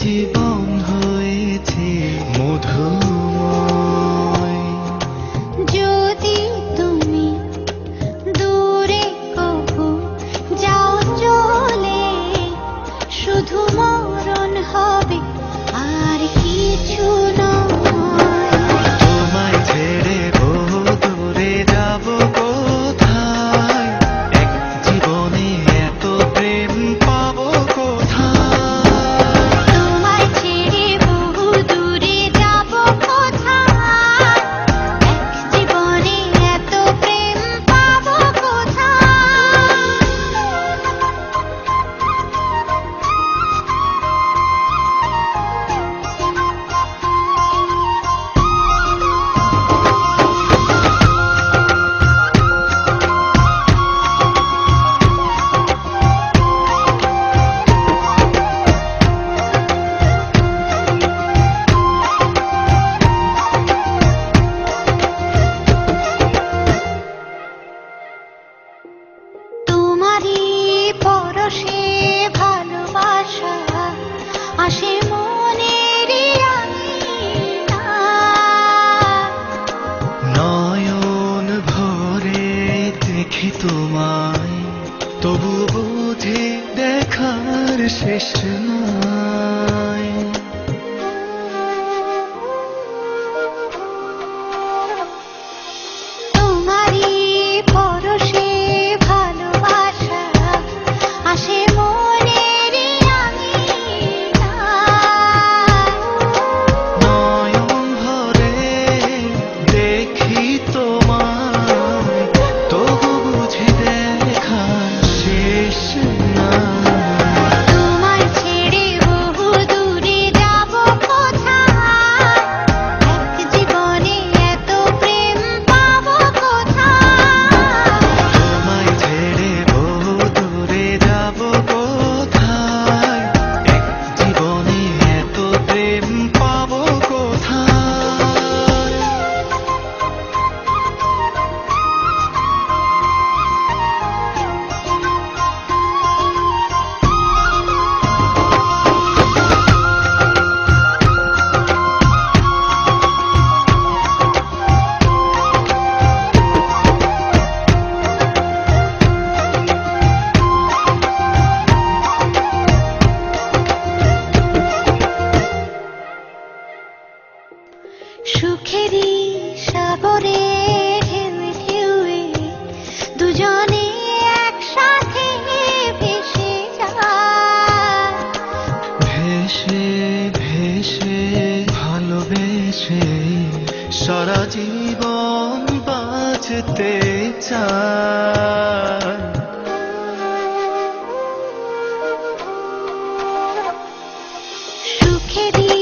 জীবন হয়েছে মধুময়। যদি তুমি দূরে কবু যাও চলে, শুধু মরণ হবে আর কিছু নয়। তোমায় ছেড়ে বহু দূরে যাব কোথায়, এক জীবনে এত প্রেম পাবো কোথায়। তোমায় ছেড়ে বহু দূরে যাব কোথায়, এক জীবনে এত প্রেম পাবো কোথায়। তোমারই পরশে ভালোবাসা আসে মনের আঙিনায়। নয়ন ভরে দেখি তোমায়, তবু বুঝি দেখার শেষ নাই। তোমারই পরশে ভালোবাসা আসে মনের আঙিনায়। নয়ন ভরে দেখি তোমায়, তবু বুঝি দেখার শেষ নাই। তোমায় ছেড়ে বহু দূরে যাব কোথায়, এক জীবনে এত প্রেম পাবো কোথায়। তোমায় ছেড়ে বহু দূরে যাব কোথায়, এক জীবনে এত প্রেম পাবো কোথায়। সুখেরই সাগরে ঢেউয়ে ঢেউয়ে দুজনে একসাথে ভেসে যায়। ভেসে ভেসে ভালোবেসে সারা জীবন বাঁচতে চায়। সুখেরই